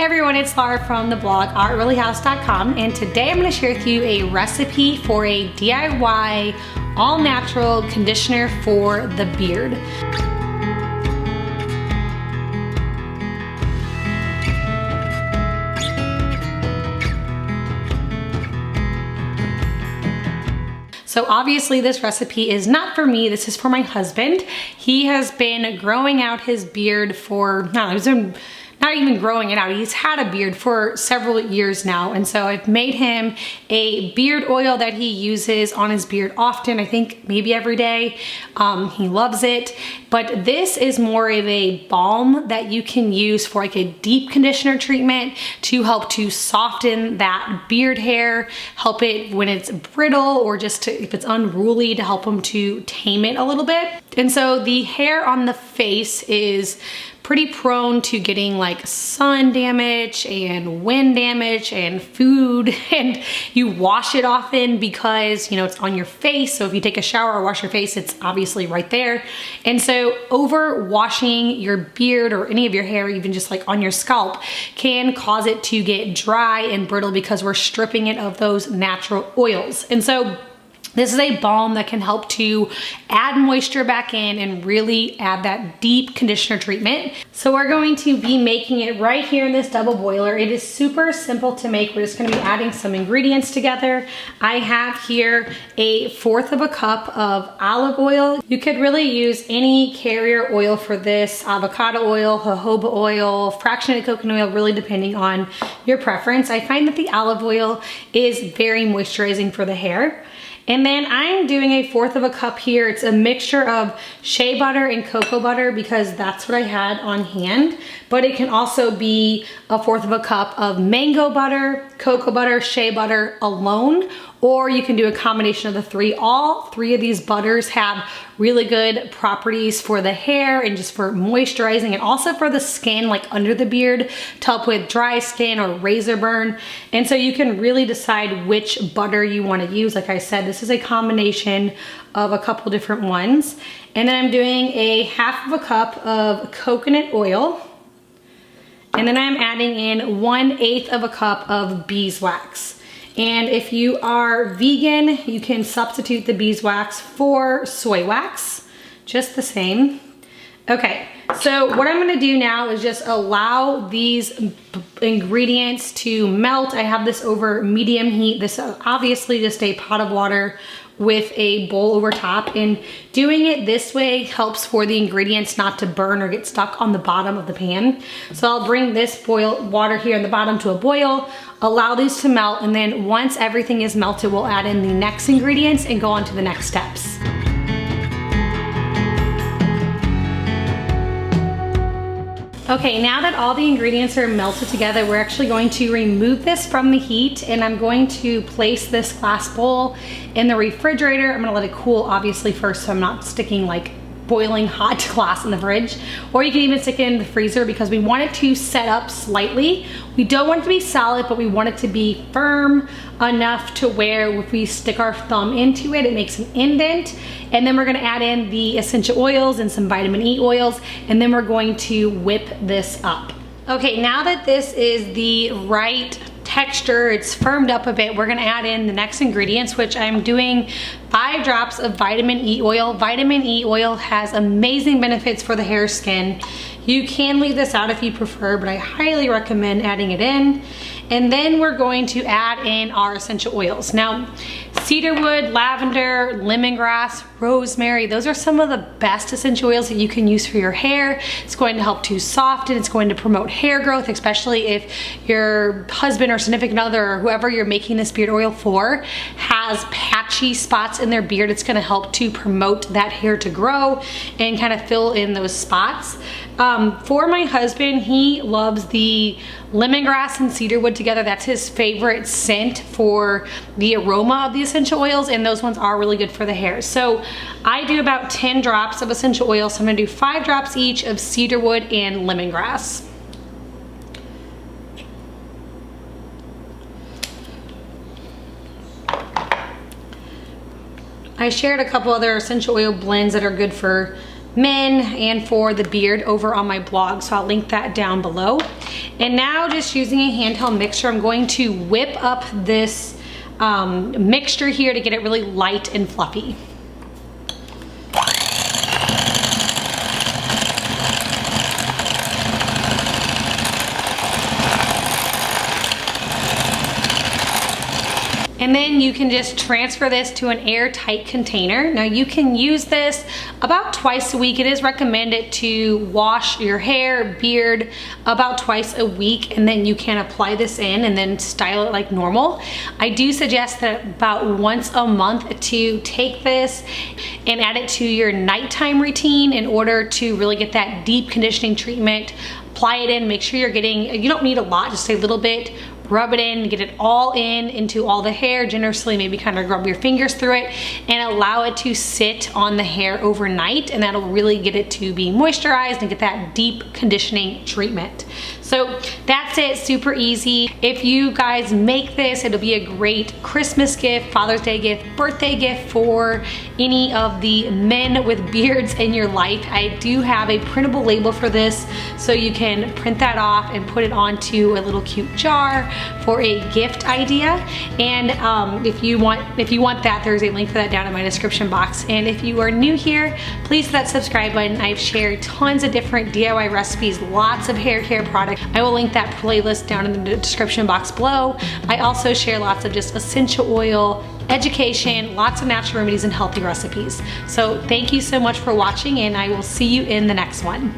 everyone, it's Laura from the blog artreallyhouse.com, and today I'm going to share with you a recipe for a DIY all-natural conditioner for the beard. So obviously this recipe is not for me, this is for my husband. He has been growing out his beard for, not even growing it out, he's had a beard for several years now. And so I've made him a beard oil that he uses on his beard often, I think maybe every day. He loves it. But this is more of a balm that you can use for like a deep conditioner treatment to help to soften that beard hair, help it when it's brittle or just if it's unruly, to help him to tame it a little bit. And so the hair on the face is pretty prone to getting like sun damage and wind damage and food, and you wash it often because, you know, it's on your face. So if you take a shower or wash your face, it's obviously right there. And so over washing your beard or any of your hair, even just like on your scalp, can cause it to get dry and brittle because we're stripping it of those natural oils. And so this is a balm that can help to add moisture back in and really add that deep conditioner treatment. So we're going to be making it right here in this double boiler. It is super simple to make. We're just gonna be adding some ingredients together. I have here 1/4 cup of olive oil. You could really use any carrier oil for this, avocado oil, jojoba oil, fractionated coconut oil, really depending on your preference. I find that the olive oil is very moisturizing for the hair. And then I'm doing 1/4 cup here. It's a mixture of shea butter and cocoa butter because that's what I had on hand. But it can also be 1/4 cup of mango butter, cocoa butter, shea butter alone, or you can do a combination of the three. All three of these butters have really good properties for the hair and just for moisturizing, and also for the skin, like under the beard, to help with dry skin or razor burn. And so you can really decide which butter you want to use. Like I said, this is a combination of a couple different ones. And then I'm doing 1/2 cup of coconut oil. And then I'm adding in 1/8 cup of beeswax. And if you are vegan, you can substitute the beeswax for soy wax, just the same. Okay, so what I'm gonna do now is just allow these ingredients to melt. I have this over medium heat. This is obviously just a pot of water with a bowl over top, and doing it this way helps for the ingredients not to burn or get stuck on the bottom of the pan. So I'll bring this boiled water here in the bottom to a boil, allow these to melt, and then once everything is melted, we'll add in the next ingredients and go on to the next steps. Okay, now that all the ingredients are melted together, we're actually going to remove this from the heat, and I'm going to place this glass bowl in the refrigerator. I'm gonna let it cool obviously first, so I'm not sticking like boiling hot glass in the fridge, or you can even stick it in the freezer because we want it to set up slightly. We don't want it to be solid, but we want it to be firm enough to where if we stick our thumb into it, it makes an indent. And then we're gonna add in the essential oils and some vitamin E oils, and then we're going to whip this up. Okay, now that this is the right texture, it's firmed up a bit, we're gonna add in the next ingredients, which I'm doing 5 drops of vitamin E oil. Vitamin E oil has amazing benefits for the hair, skin. You can leave this out if you prefer, but I highly recommend adding it in. And then we're going to add in our essential oils. Now, cedarwood, lavender, lemongrass, rosemary, those are some of the best essential oils that you can use for your hair. It's going to help to soften, it's going to promote hair growth, especially if your husband or significant other or whoever you're making this beard oil for has patchy spots in their beard. It's gonna help to promote that hair to grow and kind of fill in those spots. For my husband, he loves the lemongrass and cedarwood together. That's his favorite scent for the aroma of the essential oils, and those ones are really good for the hair. So I do about 10 drops of essential oil, so I'm gonna do 5 drops each of cedarwood and lemongrass. I shared a couple other essential oil blends that are good for men and for the beard over on my blog, so I'll link that down below. And now just using a handheld mixer, I'm going to whip up this mixture here to get it really light and fluffy. And then you can just transfer this to an airtight container. Now you can use this about twice a week. It is recommended to wash your hair, beard about twice a week, and then you can apply this in and then style it like normal. I do suggest that about once a month to take this and add it to your nighttime routine in order to really get that deep conditioning treatment. Apply it in, make sure you're getting, you don't need a lot, just a little bit. Rub it in, get it all into all the hair, generously maybe kind of rub your fingers through it and allow it to sit on the hair overnight, and that'll really get it to be moisturized and get that deep conditioning treatment. So that's it, super easy. If you guys make this, it'll be a great Christmas gift, Father's Day gift, birthday gift for any of the men with beards in your life. I do have a printable label for this, so you can print that off and put it onto a little cute jar for a gift idea. And if you want that, there's a link for that down in my description box. And if you are new here, please hit that subscribe button. I've shared tons of different DIY recipes, lots of hair care products. I will link that playlist down in the description box below. I also share lots of just essential oil, education, lots of natural remedies and healthy recipes. So thank you so much for watching, and I will see you in the next one.